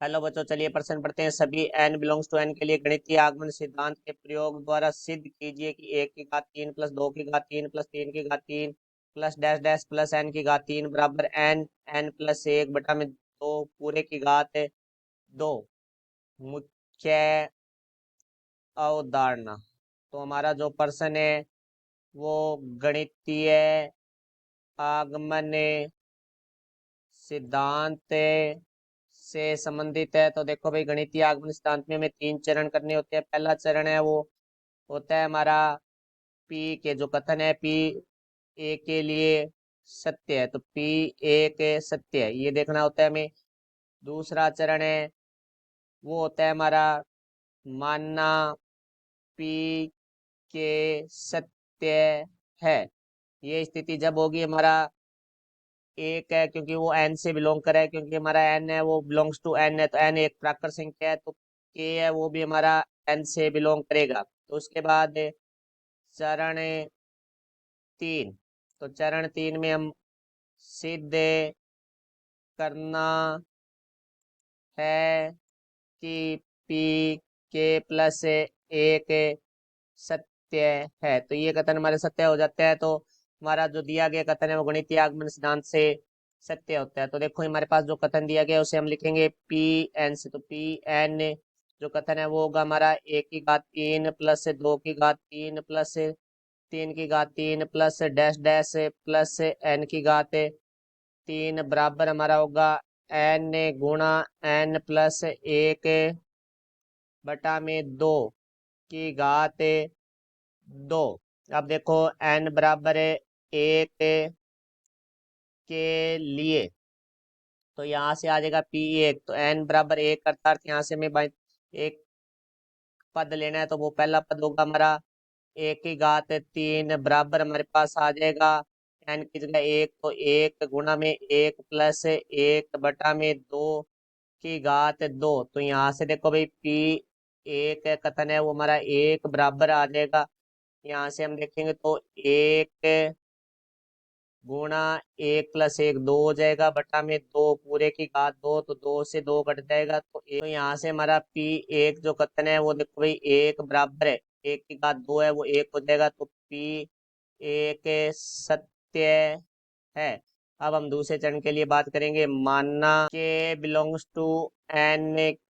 Hello बच्चों, चलिए प्रश्न पढ़ते हैं। सभी n बिलोंग्स टू n के लिए गणितीय आगमन सिद्धांत के प्रयोग द्वारा सिद्ध कीजिए कि 1 की घात 3 प्लस 2 की घात 3 प्लस 3 की घात 3 plus dash dash plus n की घात 3 बराबर n प्लस 1 बटा में 2 पूरे की घात 2। मुख्य अवधारणा। तो हमारा जो प्रश्न है वो गणितीय आगमन सिद्धांत से संबंधित है। तो देखो भाई, गणितीय आगमन सिद्धांत में हमें 3 चरण करने होते हैं। पहला चरण है वो होता है हमारा पी के जो कथन है पी ए के लिए सत्य है, तो पी एक सत्य है, ये देखना होता है हमें। दूसरा चरण है वो होता है हमारा मानना पी के सत्य है। ये स्थिति जब होगी हमारा एक है, क्योंकि वो एन से बिलोंग करे, क्योंकि हमारा एन है वो बिलोंग्स टू एन है, तो एन एक प्राकृत संख्या है, तो के है वो भी हमारा एन से बिलोंग करेगा। तो उसके बाद चरण 3। तो चरण 3 में हम सिद्ध करना है कि पी के प्लस एक सत्य है। तो ये कथन हमारे सत्य हो जाते हैं, तो हमारा जो दिया गया कथन है वो गणितीय आगमन सिद्धांत से सत्य होता है। तो देखो हमारे पास जो कथन दिया गया है उसे हम लिखेंगे पी एन से। तो पी एन जो कथन है वो होगा हमारा 1 की घात 3 प्लस 2 की घात 3 प्लस 3 की घात 3 plus dash dash plus n की घात 3 बराबर हमारा होगा एन गुणा एन प्लस 1 बटा में 2 की घात 2। अब देखो n बराबर है 1 के लिए, तो यहाँ से आ जाएगा p1। तो n बराबर 1 अर्थात यहाँ से हमें एक पद लेना है, तो वो पहला पद होगा हमारा 1 की घात 3 बराबर हमारे पास आ जाएगा n की जगह 1, तो 1 गुणा में 1 प्लस 1 बटा में 2 की घात 2। तो यहाँ से देखो भाई p एक कथन है वो हमारा 1 बराबर आ जाएगा। यहाँ से हम देखेंगे तो 1 गुणा 1 प्लस 1 2 हो जाएगा, बटा में 2 पूरे की घात 2, तो 2 से 2 कट जाएगा, तो एक। तो यहाँ से हमारा पी एक जो कथन है वो देखो भाई 1 बराबर है 1 की घात 2 है, वो 1 हो जाएगा, तो पी एक सत्य है। अब हम दूसरे चरण के लिए बात करेंगे। मानना के बिलोंग्स टू एन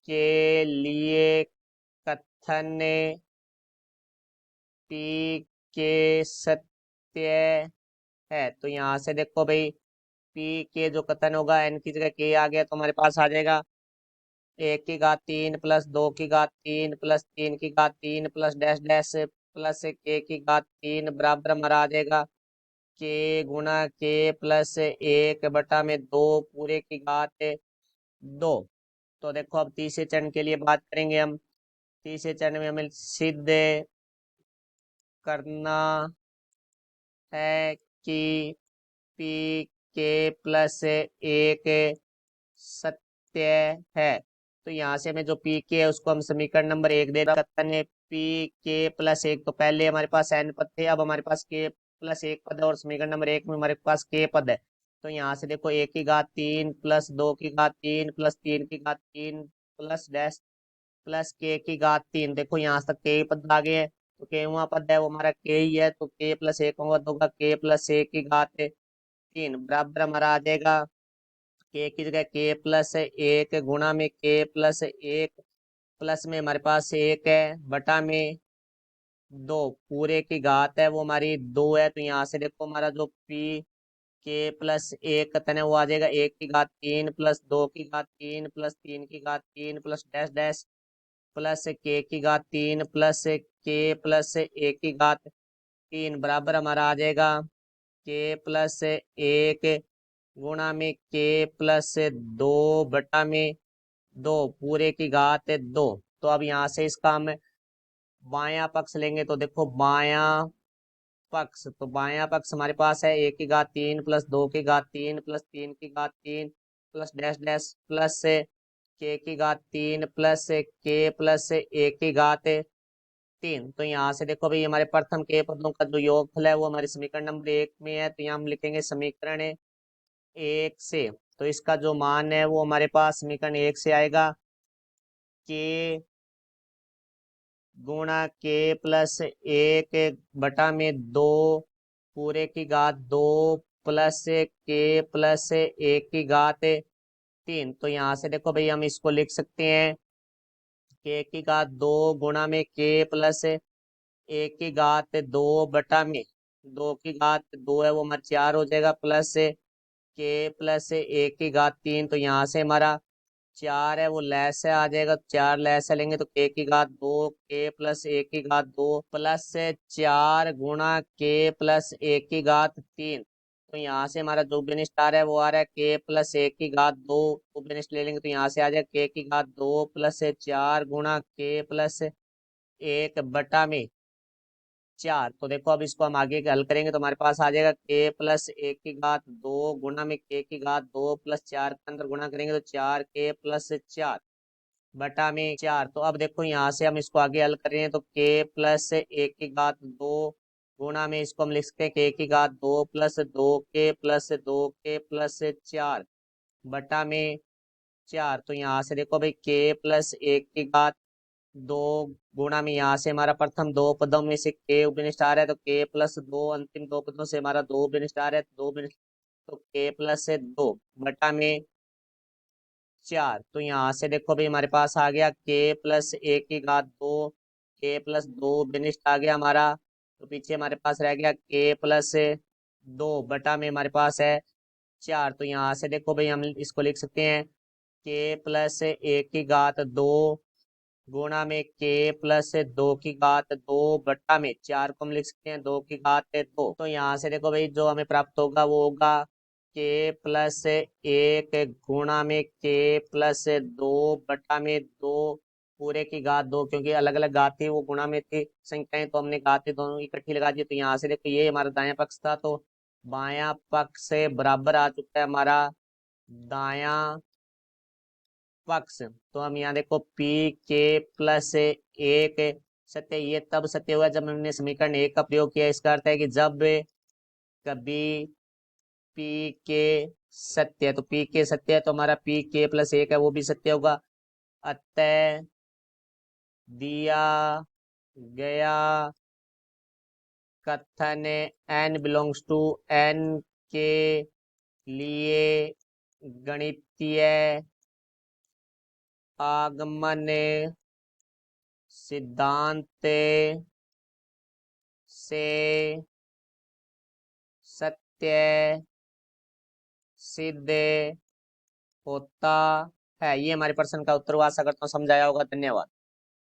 के लिए कथन पी के सत्य है। तो यहाँ से देखो भाई पी के जो कथन होगा एन की जगह के आ गया, तो हमारे पास आ जाएगा 1 की घात 3 प्लस 2 की घात 3 प्लस 3 की घात 3 प्लस डैश डैश प्लस के की घात 3 बराबर हमारा आ जाएगा के गुणा के प्लस 1 बटा में 2 पूरे की घात 2। तो देखो अब तीसरे चरण के लिए बात करेंगे हम। तीसरे चरण में हमें सिद्ध करना है कि पी के प्लस एक सत्य है। तो यहाँ से हमें जो पी के है उसको हम समीकरण नंबर 1 दे सकते हैं। पी के प्लस 1, तो पहले हमारे पास एन पद थे, अब हमारे पास के प्लस 1 पद है, और समीकरण नंबर 1 में हमारे पास के पद है। तो यहाँ से देखो 1 की घात 3 प्लस 2 की घात 3 प्लस 3 की घात 3 प्लस डैश प्लस के की घात 3। देखो यहाँ तक के पद आ गए हैं, तो के वहाँ पद है वो हमारा के ही है, तो के प्लस 1 होगा के प्लस 1 की घात 3 बराबर हमारा आ जाएगा के की जगह के प्लस 1 गुणा में के प्लस 1 प्लस में हमारे पास 1 है बटा में 2 पूरे की घात है वो हमारी 2 है। तो यहाँ से देखो हमारा जो पी के प्लस 1 कथन है वो आ जाएगा 1 की घात 3 प्लस 2 की घात 3 प्लस 3 की घात 3 प्लस डैश डैश प्लस के की घात 3 प्लस के प्लस 1 की घात 3 बराबर हमारा आ जाएगा के प्लस 1 गुणा में के प्लस 2 बटा में 2 पूरे की घात 2। तो अब यहाँ से इसका हम बायां पक्ष लेंगे, तो देखो बायां पक्ष, तो बायां पक्ष हमारे पास है 1 की घात 3 प्लस 2 की घात 3 प्लस 3 की घात 3 प्लस डैश डैश प्लस के की घात 3 प्लस के प्लस 1 की घात 3। तो यहाँ से देखो भाई हमारे प्रथम के पदों का जो योगफल है वो हमारे समीकरण नंबर 1 में है, तो यहाँ हम लिखेंगे समीकरण 1 से। तो इसका जो मान है वो हमारे पास समीकरण 1 से आएगा, के गुणा के प्लस 1/2 पूरे की घात 2 प्लस के प्लस 1 की घात 3। तो यहाँ से देखो भाई हम इसको लिख सकते हैं, के की घात 2 गुणा में के प्लस 1 की घात 2 है वो हमारा 4 हो जाएगा, प्लस के प्लस 1 की घात 3। तो यहाँ से हमारा 4 है वो लैस है आ जाएगा, 4 लैस है लेंगे तो के की घात 2 के प्लस 1 की घात 2 प्लस 4 गुणा के प्लस 1 की घात 3। तो यहाँ से हमारा जो बेनिस्ट आ रहा है वो आ रहा है के प्लस 1 की घात 2 को बेनिस्ट ले लेंगे तो यहाँ से आ जाएगा के की घात 2 प्लस 4 गुणा के प्लस 1/4। तो देखो अब इसको हम आगे हल करेंगे तो हमारे पास आ जाएगा के प्लस 1 की घात 2 गुणा में के की घात 2 प्लस 4 के अंदर गुणा करेंगे तो 4 के प्लस 4/4। तो अब देखो यहाँ से हम इसको आगे हल कर रहे हैं तो के प्लस 1 की घात 2 गुणा में इसको हम लिख सकते हैं के की घात 2 प्लस 2 के प्लस 2 के प्लस 4/4। तो यहाँ से देखो भाई के प्लस 1 की घात 2 गुणा में यहाँ से हमारा प्रथम दो पदों में से के उपनिष्ठ आ रहा है तो के प्लस 2 अंतिम दो पदों से हमारा 2 उपनिष्ठ आ रहा है तो 2 तो के प्लस 2/4। तो यहाँ से देखो भाई हमारे पास आ गया के प्लस 1 की घात 2, के प्लस 2 उपनिष्ठ आ गया हमारा। तो पीछे हमारे पास रह गया के प्लस 2/में हमारे पास है 4। तो यहाँ से देखो भाई हम इसको लिख सकते हैं के प्लस 1 की घात 2 गुणा में के प्लस 2 की घात 2/4 को हम लिख सकते हैं 2 की घात 2। तो यहाँ से देखो भाई जो हमें प्राप्त होगा वो होगा के प्लस 1 गुणा में के प्लस 2/2 पूरे की घात 2, क्योंकि अलग अलग घात थी वो गुणा में थी संख्याएं तो हमने घातें दोनों इकट्ठी लगा दी। तो यहाँ से देखो ये हमारा दायां पक्ष था तो बायां पक्ष से बराबर आ चुका है हमारा दायां पक्ष। तो हम यहाँ देखो पी के प्लस 1 सत्य, ये तब सत्य हुआ जब हमने समीकरण 1 का प्रयोग किया। इसका अर्थ है कि जब कभी पी के सत्य है तो पी के सत्य है तो हमारा पी के प्लस 1 है वो भी सत्य होगा। अतः दिया गया कथन n बिलोंग्स टू n के लिए गणितीय आगमन सिद्धांत से सत्य सिद्ध होता है। ये हमारे प्रश्न का उत्तर हुआ। आशा करता हूँ समझाया होगा। धन्यवाद।